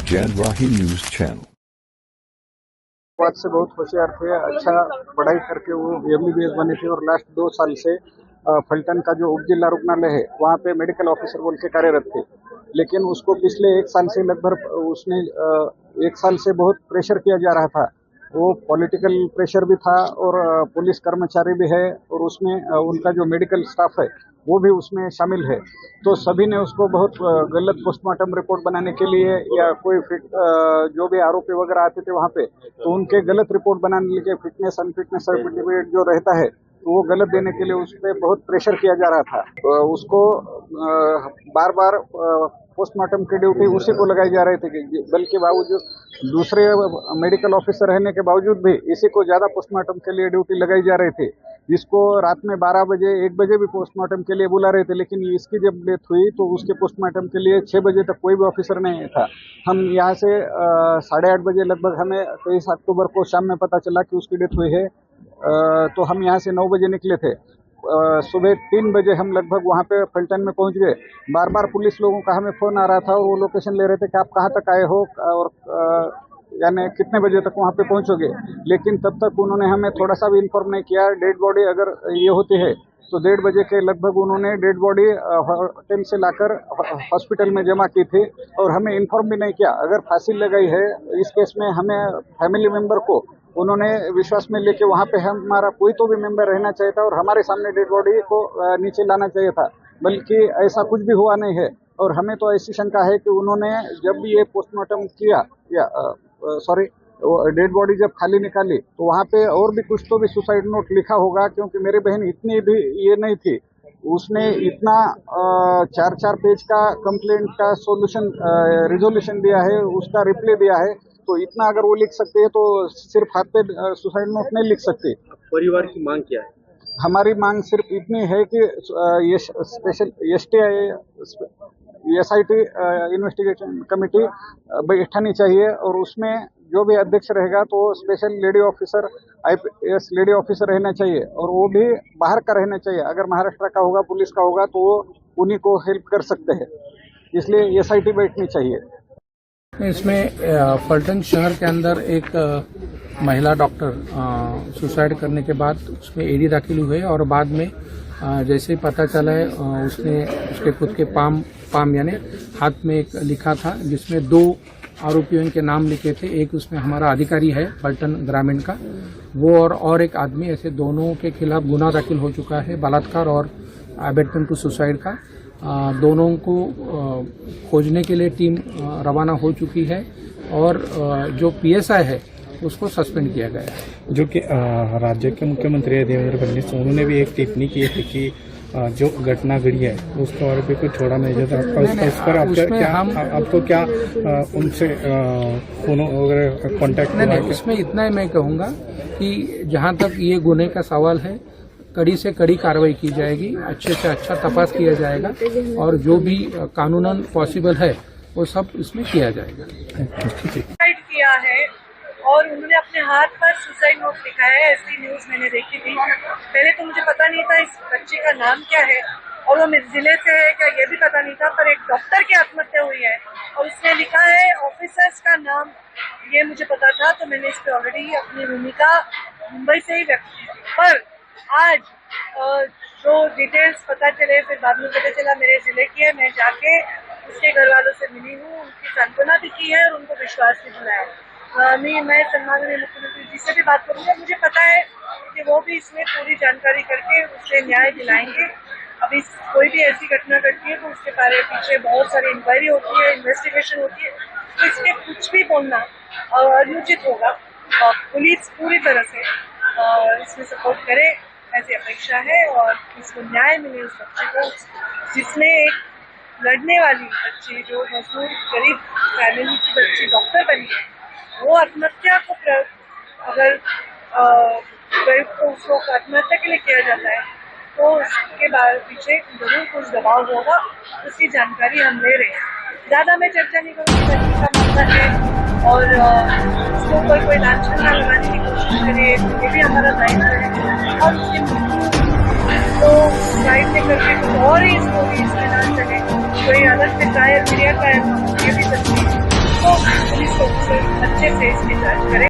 जैनवाही news channel. बात से बहुत होशियार थे, अच्छा पढ़ाई करके वो MBBS बने थे और लास्ट 2 साल से फलटन का जो उप जिला रुग्णालय है वहाँ पे मेडिकल ऑफिसर बोल के कार्यरत थे। लेकिन उसको पिछले 1 साल से लगभग उसने 1 साल से बहुत प्रेशर किया जा रहा था। वो पॉलिटिकल प्रेशर भी था और पुलिस कर्मचारी भी है और उसमें उनका जो मेडिकल स्टाफ है वो भी उसमें शामिल है। तो सभी ने उसको बहुत गलत पोस्टमार्टम रिपोर्ट बनाने के लिए या कोई जो भी आरोपी वगैरह आते थे वहाँ पे तो उनके गलत रिपोर्ट बनाने के लिए फिटनेस अनफिटनेस सर्टिफिकेट जो रहता है तो वो गलत देने के लिए उस पर बहुत प्रेशर किया जा रहा था। उसको बार बार पोस्टमार्टम की ड्यूटी उसी को लगाई जा रही थी, बल्कि बावजूद दूसरे मेडिकल ऑफिसर रहने के बावजूद भी इसी को ज्यादा पोस्टमार्टम के लिए ड्यूटी लगाई जा रही थी, जिसको रात में 12 बजे 1 बजे भी पोस्टमार्टम के लिए बुला रहे थे। लेकिन इसकी जब डेथ हुई तो उसके पोस्टमार्टम के लिए 6 बजे तक कोई भी ऑफिसर नहीं था। हम यहाँ से 8:30 बजे लगभग हमें 23 अक्टूबर को शाम में पता चला कि उसकी डेथ हुई है। तो हम यहाँ से 9 बजे निकले थे। सुबह 3 बजे हम लगभग वहाँ पे फलटन में पहुँच गए। बार बार पुलिस लोगों का हमें फोन आ रहा था, वो लोकेशन ले रहे थे कि आप कहाँ तक आए हो और यानी कितने बजे तक वहाँ पे पहुँचोगे। लेकिन तब तक उन्होंने हमें थोड़ा सा भी इन्फॉर्म नहीं किया। डेड बॉडी अगर ये होती है तो 1:30 बजे के लगभग उन्होंने डेड बॉडी होटल से लाकर हॉस्पिटल में जमा की थी और हमें इन्फॉर्म भी नहीं किया। अगर फांसी लगाई है इस केस में हमें फैमिली मेंबर को उन्होंने विश्वास में लेके वहाँ पे हमारा कोई तो भी मेंबर रहना चाहिए था और हमारे सामने डेड बॉडी को नीचे लाना चाहिए था, बल्कि ऐसा कुछ भी हुआ नहीं है। और हमें तो ऐसी शंका है कि उन्होंने जब भी ये पोस्टमार्टम किया या डेड बॉडी जब खाली निकाली तो वहाँ पे और भी कुछ तो भी सुसाइड नोट लिखा होगा, क्योंकि मेरी बहन इतनी भी ये नहीं थी। उसने इतना 4-4 पेज का कंप्लेंट का रिजोल्यूशन दिया है, उसका रिप्लाई दिया है। तो इतना अगर वो लिख सकते हैं तो सिर्फ हाथ पे सुसाइड नोट नहीं लिख सकते। परिवार की मांग क्या है? हमारी मांग सिर्फ इतनी है कि ये स्पेशल SIT इन्वेस्टिगेशन कमेटी बैठानी चाहिए और उसमें जो भी अध्यक्ष रहेगा तो special lady officer IPS lady officer रहना चाहिए और वो भी बाहर का रहना चाहिए। अगर महाराष्ट्र का होगा, पुलिस का होगा तो वो उन्हीं को हेल्प कर सकते हैं, इसलिए SIT बैठनी चाहिए। इसमें फलटन शहर के अंदर एक महिला डॉक्टर सुसाइड करने के बाद उसमें AD दाखिल हुए और बाद में जैसे ही पता चला है उसने उसके खुद के पाम यानी हाथ में एक लिखा था जिसमें 2 आरोपियों के नाम लिखे थे। एक उसमें हमारा अधिकारी है फलटन ग्रामीण का, वो और एक आदमी, ऐसे दोनों के खिलाफ गुना दाखिल हो चुका है, बलात्कार और अबेटमेंट टू सुसाइड का। दोनों को खोजने के लिए टीम रवाना हो चुकी है और जो PSI है उसको सस्पेंड किया गया है। जो कि राज्य के मुख्यमंत्री है देवेंद्र फडणवीस, उन्होंने भी एक टिप्पणी की थी कि जो घटना घड़ी है उसके बारे में कोई छोड़ा नहीं जाता। उस पर आपको क्या उनसे फोन वगैरह कॉन्टैक्ट? नहीं, उसमें इतना ही मैं कहूँगा कि जहाँ तक ये गुने का सवाल है कड़ी से कड़ी कार्रवाई की जाएगी, अच्छे से अच्छा तपास किया जाएगा और जो भी कानूनन पॉसिबल है वो सब इसमें किया जाएगा। सुसाइड किया है और उन्होंने अपने हाथ पर सुसाइड नोट लिखा है, ऐसी न्यूज मैंने देखी थी। पहले तो मुझे पता नहीं था इस बच्चे का नाम क्या है और वो मेरे जिले से है क्या ये भी पता नहीं था, पर एक डॉक्टर की आत्महत्या हुई है और उसने लिखा है ऑफिसर्स का नाम, ये मुझे पता था। तो मैंने इस पर ऑलरेडी अपनी भूमिका मुंबई से ही व्यक्त की थी। पर आज जो डिटेल्स पता चले, फिर बाद में पता चला मेरे जिले की है। मैं जाके उसके घर वालों से मिली हूँ, उनकी सांत्वना भी की है और उनको विश्वास भी दिलाया। मैं सम्माननीय मुख्यमंत्री जी से भी बात करूंगा। मुझे पता है कि वो भी इसमें पूरी जानकारी करके उसे न्याय दिलाएंगे। अभी कोई भी ऐसी घटना घटती है तो उसके पीछे बहुत सारी इंक्वायरी होती है, इन्वेस्टिगेशन होती है, तो इसके कुछ भी बोलना अनुचित होगा। पुलिस पूरी तरह से इसमें सपोर्ट करे ऐसी अपेक्षा है और इसको न्याय मिले उस बच्चे को, जिसने एक लड़ने वाली बच्ची, जो मजदूर गरीब फैमिली की बच्ची डॉक्टर बनी है, वो आत्महत्या को अगर उसको आत्महत्या के लिए किया जाता है तो उसके पीछे जरूर कुछ दबाव होगा। उसकी जानकारी हम ले रहे हैं। ज़्यादा मैं चर्चा नहीं करूँगी, बच्ची का मामला है और उसको कोई लांछन न लगाने की कोशिश करे, ये भी हमारा दायित्व है। और उसके तो साइड से करके कुछ और ही स्टोरी इसमें ना चले, कोई अलग से कायर मीडिया का ये भी तस्वीर तो पुलिस ऑफिसर अच्छे से इसकी जांच करें।